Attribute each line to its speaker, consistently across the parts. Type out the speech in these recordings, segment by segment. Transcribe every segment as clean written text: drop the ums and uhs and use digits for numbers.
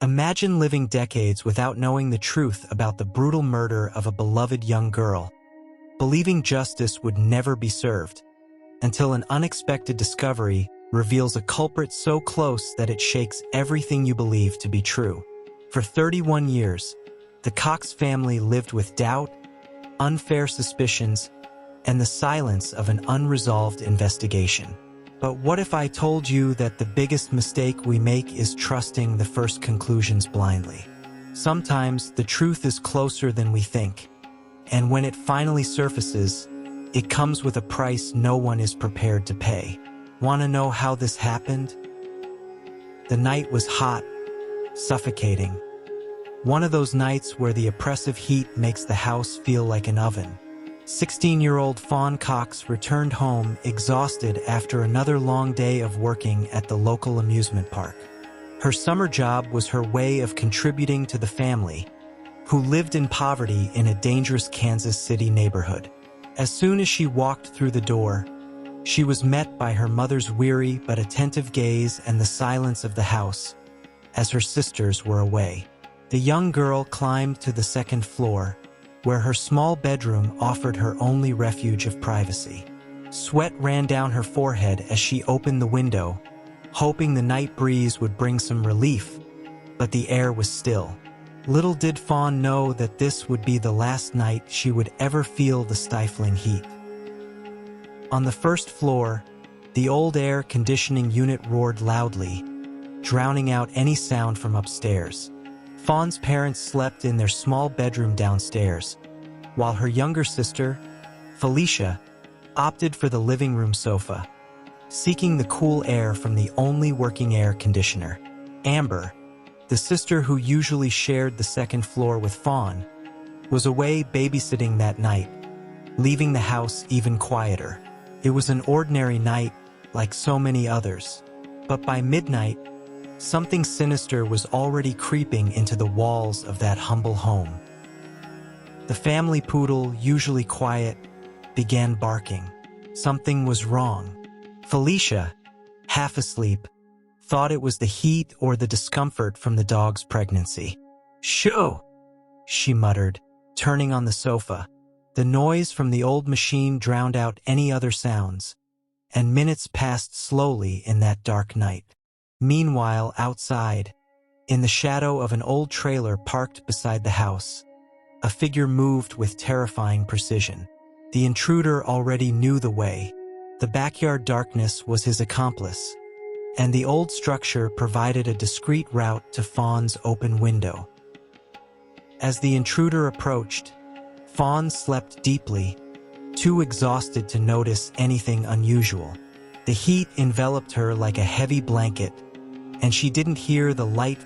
Speaker 1: Imagine living decades without knowing the truth about the brutal murder of a beloved young girl, believing justice would never be served, until an unexpected discovery reveals a culprit so close that it shakes everything you believe to be true. For 31 years, the Cox family lived with doubt, unfair suspicions, and the silence of an unresolved investigation. But what if I told you that the biggest mistake we make is trusting the first conclusions blindly? Sometimes the truth is closer than we think, and when it finally surfaces, it comes with a price no one is prepared to pay. Want to know how this happened? The night was hot, suffocating. One of those nights where the oppressive heat makes the house feel like an oven. 16-year-old Fawn Cox returned home exhausted after another long day of working at the local amusement park. Her summer job was her way of contributing to the family, who lived in poverty in a dangerous Kansas City neighborhood. As soon as she walked through the door, she was met by her mother's weary but attentive gaze and the silence of the house, as her sisters were away. The young girl climbed to the second floor, where her small bedroom offered her only refuge of privacy. Sweat ran down her forehead as she opened the window, hoping the night breeze would bring some relief, but the air was still. Little did Fawn know that this would be the last night she would ever feel the stifling heat. On the first floor, the old air conditioning unit roared loudly, drowning out any sound from upstairs. Fawn's parents slept in their small bedroom downstairs, while her younger sister, Felicia, opted for the living room sofa, seeking the cool air from the only working air conditioner. Amber, the sister who usually shared the second floor with Fawn, was away babysitting that night, leaving the house even quieter. It was an ordinary night, like so many others, but by midnight, something sinister was already creeping into the walls of that humble home. The family poodle, usually quiet, began barking. Something was wrong. Felicia, half asleep, thought it was the heat or the discomfort from the dog's pregnancy. "Shoo!" she muttered, turning on the sofa. The noise from the old machine drowned out any other sounds, and minutes passed slowly in that dark night. Meanwhile, outside, in the shadow of an old trailer parked beside the house, a figure moved with terrifying precision. The intruder already knew the way. The backyard darkness was his accomplice, and the old structure provided a discreet route to Fawn's open window. As the intruder approached, Fawn slept deeply, too exhausted to notice anything unusual. The heat enveloped her like a heavy blanket, and she didn't hear the light.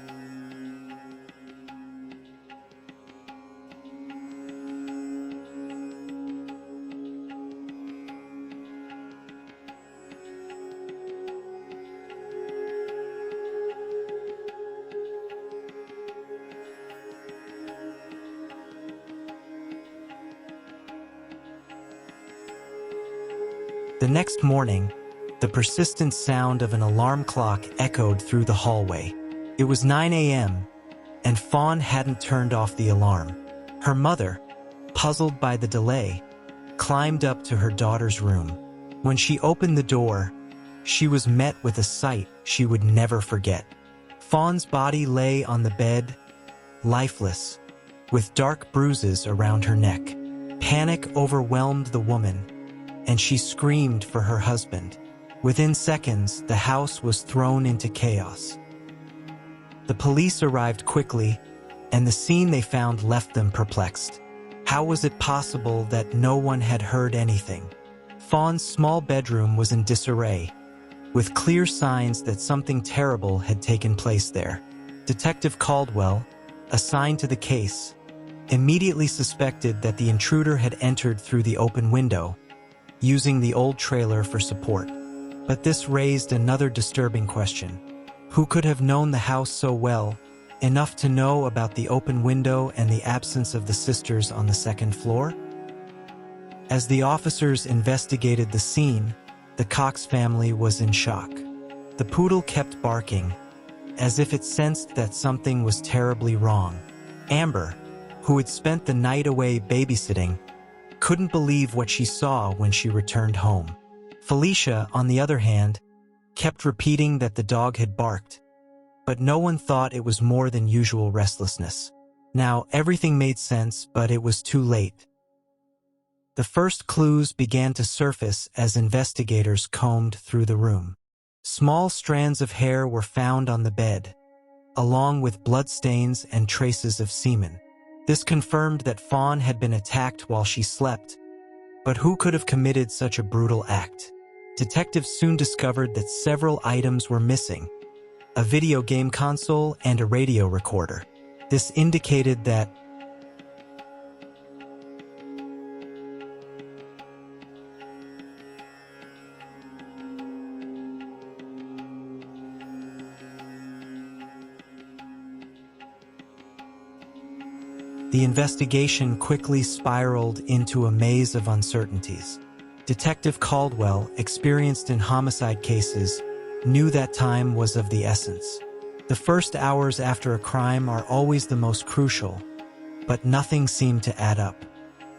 Speaker 1: The next morning, the persistent sound of an alarm clock echoed through the hallway. It was 9 a.m., and Fawn hadn't turned off the alarm. Her mother, puzzled by the delay, climbed up to her daughter's room. When she opened the door, she was met with a sight she would never forget. Fawn's body lay on the bed, lifeless, with dark bruises around her neck. Panic overwhelmed the woman, and she screamed for her husband. Within seconds, the house was thrown into chaos. The police arrived quickly, and the scene they found left them perplexed. How was it possible that no one had heard anything? Fawn's small bedroom was in disarray, with clear signs that something terrible had taken place there. Detective Caldwell, assigned to the case, immediately suspected that the intruder had entered through the open window, using the old trailer for support. But this raised another disturbing question. Who could have known the house so well, enough to know about the open window and the absence of the sisters on the second floor? As the officers investigated the scene, the Cox family was in shock. The poodle kept barking, as if it sensed that something was terribly wrong. Amber, who had spent the night away babysitting, couldn't believe what she saw when she returned home. Felicia, on the other hand, kept repeating that the dog had barked, but no one thought it was more than usual restlessness. Now, everything made sense, but it was too late. The first clues began to surface as investigators combed through the room. Small strands of hair were found on the bed, along with bloodstains and traces of semen. This confirmed that Fawn had been attacked while she slept, but who could have committed such a brutal act? Detectives soon discovered that several items were missing: a video game console and a radio recorder. This indicated that the investigation quickly spiraled into a maze of uncertainties. Detective Caldwell, experienced in homicide cases, knew that time was of the essence. The first hours after a crime are always the most crucial, but nothing seemed to add up.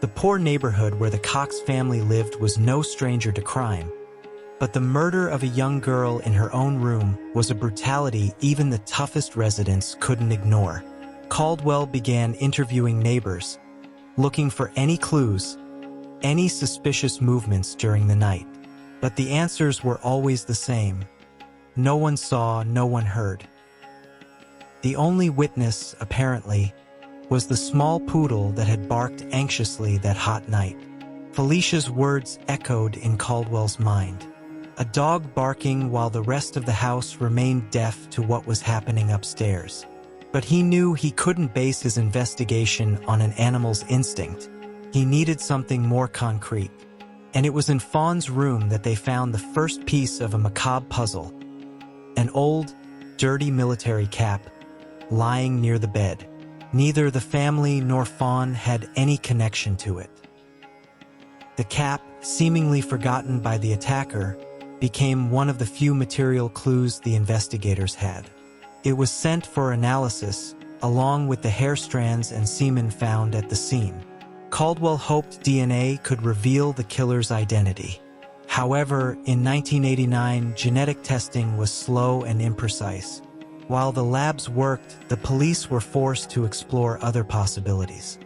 Speaker 1: The poor neighborhood where the Cox family lived was no stranger to crime, but the murder of a young girl in her own room was a brutality even the toughest residents couldn't ignore. Caldwell began interviewing neighbors, looking for any clues, any suspicious movements during the night. But the answers were always the same. No one saw, no one heard. The only witness, apparently, was the small poodle that had barked anxiously that hot night. Felicia's words echoed in Caldwell's mind. A dog barking while the rest of the house remained deaf to what was happening upstairs. But he knew he couldn't base his investigation on an animal's instinct. He needed something more concrete. And it was in Fawn's room that they found the first piece of a macabre puzzle: an old, dirty military cap lying near the bed. Neither the family nor Fawn had any connection to it. The cap, seemingly forgotten by the attacker, became one of the few material clues the investigators had. It was sent for analysis, along with the hair strands and semen found at the scene. Caldwell hoped DNA could reveal the killer's identity. However, in 1989, genetic testing was slow and imprecise. While the labs worked, the police were forced to explore other possibilities.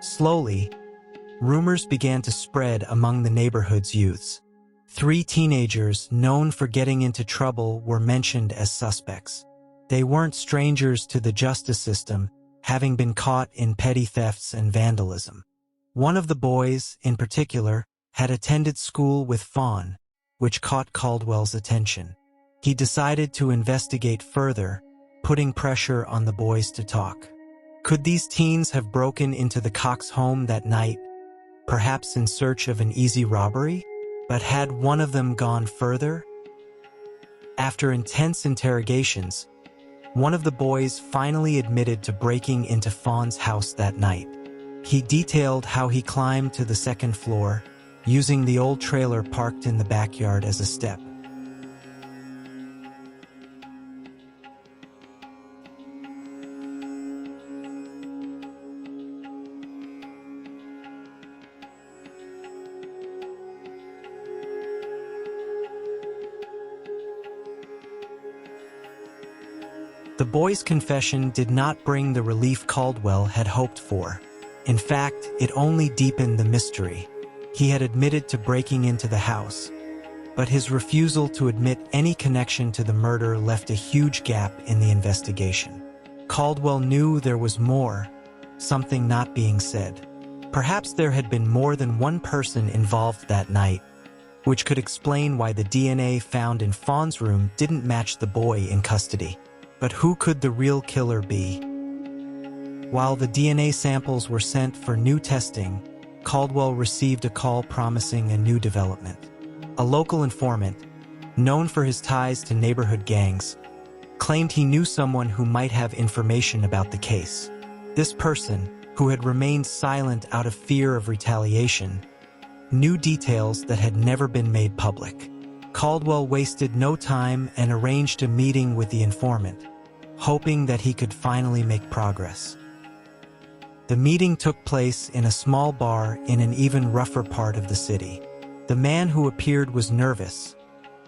Speaker 1: Slowly, rumors began to spread among the neighborhood's youths. 3 teenagers known for getting into trouble were mentioned as suspects. They weren't strangers to the justice system, having been caught in petty thefts and vandalism. One of the boys, in particular, had attended school with Fawn, which caught Caldwell's attention. He decided to investigate further, putting pressure on the boys to talk. Could these teens have broken into the Cox home that night, perhaps in search of an easy robbery? But had one of them gone further? After intense interrogations, one of the boys finally admitted to breaking into Fawn's house that night. He detailed how he climbed to the second floor, using the old trailer parked in the backyard as a step. The boy's confession did not bring the relief Caldwell had hoped for. In fact, it only deepened the mystery. He had admitted to breaking into the house, but his refusal to admit any connection to the murder left a huge gap in the investigation. Caldwell knew there was more, something not being said. Perhaps there had been more than one person involved that night, which could explain why the DNA found in Fawn's room didn't match the boy in custody. But who could the real killer be? While the DNA samples were sent for new testing, Caldwell received a call promising a new development. A local informant, known for his ties to neighborhood gangs, claimed he knew someone who might have information about the case. This person, who had remained silent out of fear of retaliation, knew details that had never been made public. Caldwell wasted no time and arranged a meeting with the informant, hoping that he could finally make progress. The meeting took place in a small bar in an even rougher part of the city. The man who appeared was nervous,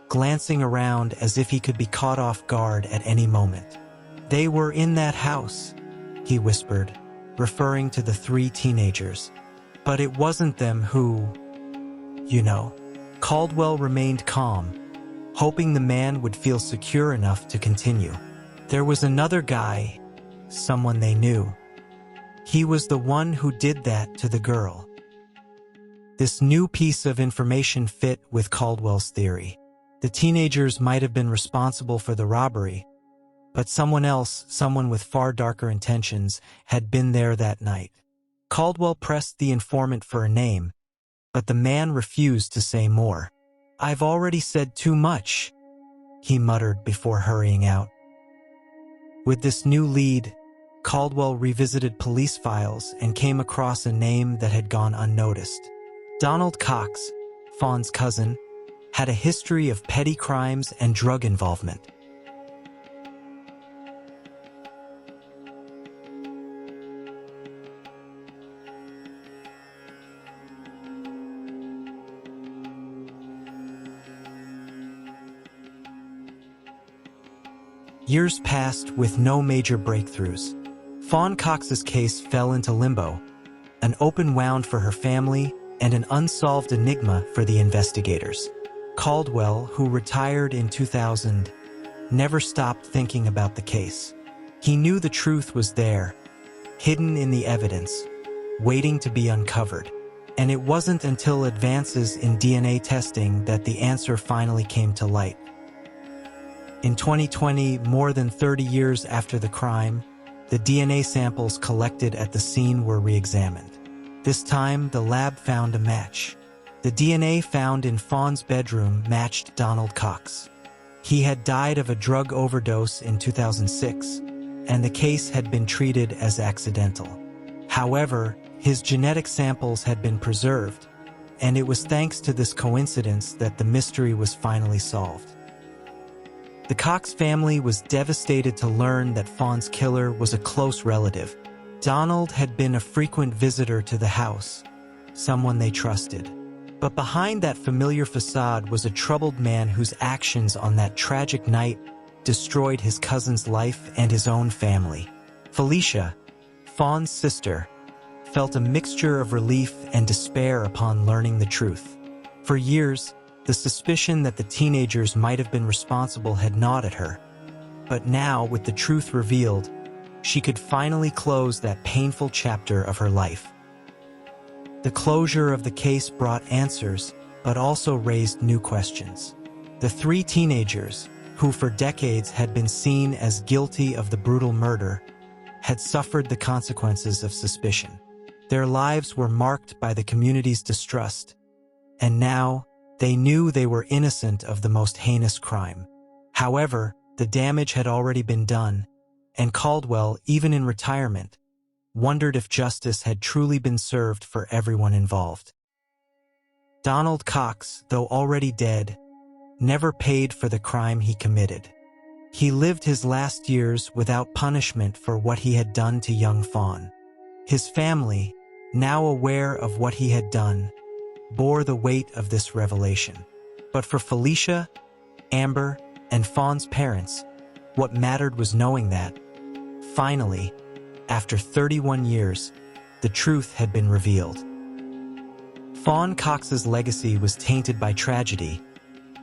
Speaker 1: glancing around as if he could be caught off guard at any moment. "They were in that house," he whispered, referring to the 3 teenagers. "But it wasn't them who, you know." Caldwell remained calm, hoping the man would feel secure enough to continue. "There was another guy, someone they knew. He was the one who did that to the girl." This new piece of information fit with Caldwell's theory. The teenagers might have been responsible for the robbery, but someone else, someone with far darker intentions, had been there that night. Caldwell pressed the informant for a name, but the man refused to say more. "I've already said too much," he muttered before hurrying out. With this new lead, Caldwell revisited police files and came across a name that had gone unnoticed. Donald Cox, Fawn's cousin, had a history of petty crimes and drug involvement. Years passed with no major breakthroughs. Fawn Cox's case fell into limbo, an open wound for her family and an unsolved enigma for the investigators. Caldwell, who retired in 2000, never stopped thinking about the case. He knew the truth was there, hidden in the evidence, waiting to be uncovered. And it wasn't until advances in DNA testing that the answer finally came to light. In 2020, more than 30 years after the crime, the DNA samples collected at the scene were re-examined. This time, the lab found a match. The DNA found in Fawn's bedroom matched Donald Cox. He had died of a drug overdose in 2006, and the case had been treated as accidental. However, his genetic samples had been preserved, and it was thanks to this coincidence that the mystery was finally solved. The Cox family was devastated to learn that Fawn's killer was a close relative. Donald had been a frequent visitor to the house, someone they trusted. But behind that familiar facade was a troubled man whose actions on that tragic night destroyed his cousin's life and his own family. Felicia, Fawn's sister, felt a mixture of relief and despair upon learning the truth. For years, the suspicion that the teenagers might have been responsible had gnawed at her. But now, with the truth revealed, she could finally close that painful chapter of her life. The closure of the case brought answers, but also raised new questions. The 3 teenagers, who for decades had been seen as guilty of the brutal murder, had suffered the consequences of suspicion. Their lives were marked by the community's distrust, and now, they knew they were innocent of the most heinous crime. However, the damage had already been done, and Caldwell, even in retirement, wondered if justice had truly been served for everyone involved. Donald Cox, though already dead, never paid for the crime he committed. He lived his last years without punishment for what he had done to young Fawn. His family, now aware of what he had done, bore the weight of this revelation. But for Felicia, Amber, and Fawn's parents, what mattered was knowing that, finally, after 31 years, the truth had been revealed. Fawn Cox's legacy was tainted by tragedy,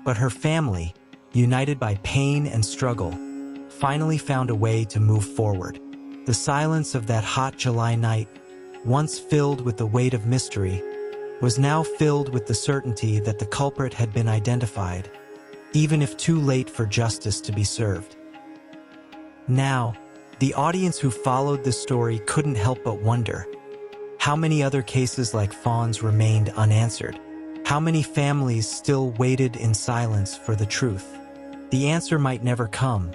Speaker 1: but her family, united by pain and struggle, finally found a way to move forward. The silence of that hot July night, once filled with the weight of mystery, was now filled with the certainty that the culprit had been identified, even if too late for justice to be served. Now, the audience who followed this story couldn't help but wonder, how many other cases like Fawn's remained unanswered? How many families still waited in silence for the truth? The answer might never come,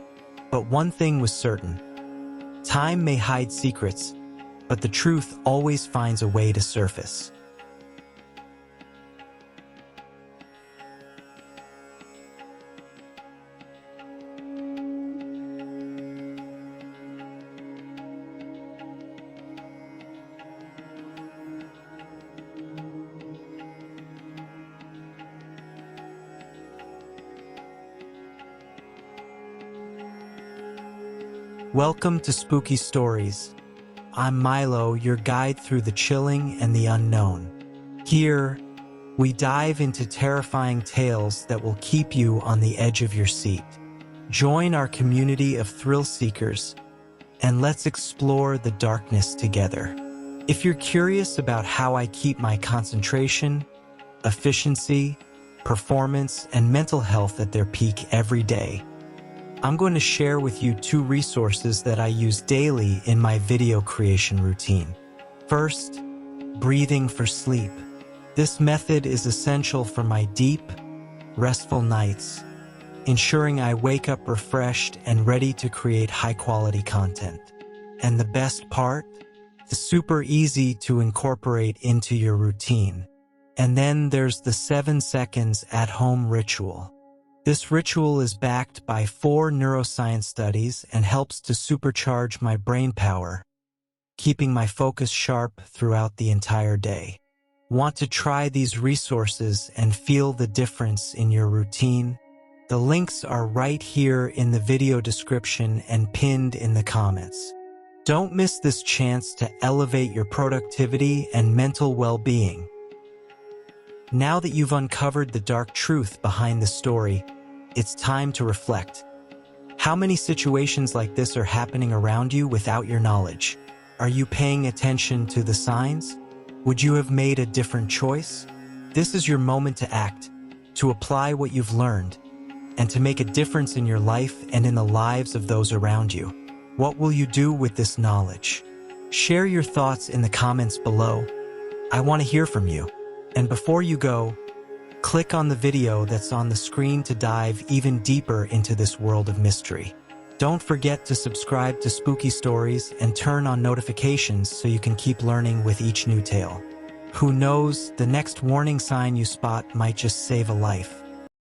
Speaker 1: but one thing was certain. Time may hide secrets, but the truth always finds a way to surface. Welcome to Spooky Stories. I'm Milo, your guide through the chilling and the unknown. Here, we dive into terrifying tales that will keep you on the edge of your seat. Join our community of thrill seekers, and let's explore the darkness together. If you're curious about how I keep my concentration, efficiency, performance, and mental health at their peak every day, I'm going to share with you 2 resources that I use daily in my video creation routine. First, breathing for sleep. This method is essential for my deep, restful nights, ensuring I wake up refreshed and ready to create high-quality content. And the best part? It's super easy to incorporate into your routine. And then there's the 7 seconds at-home ritual. This ritual is backed by 4 neuroscience studies and helps to supercharge my brain power, keeping my focus sharp throughout the entire day. Want to try these resources and feel the difference in your routine? The links are right here in the video description and pinned in the comments. Don't miss this chance to elevate your productivity and mental well-being. Now that you've uncovered the dark truth behind the story, it's time to reflect. How many situations like this are happening around you without your knowledge? Are you paying attention to the signs? Would you have made a different choice? This is your moment to act, to apply what you've learned, and to make a difference in your life and in the lives of those around you. What will you do with this knowledge? Share your thoughts in the comments below. I want to hear from you. And before you go, click on the video that's on the screen to dive even deeper into this world of mystery. Don't forget to subscribe to Spooky Stories and turn on notifications so you can keep learning with each new tale. Who knows, the next warning sign you spot might just save a life.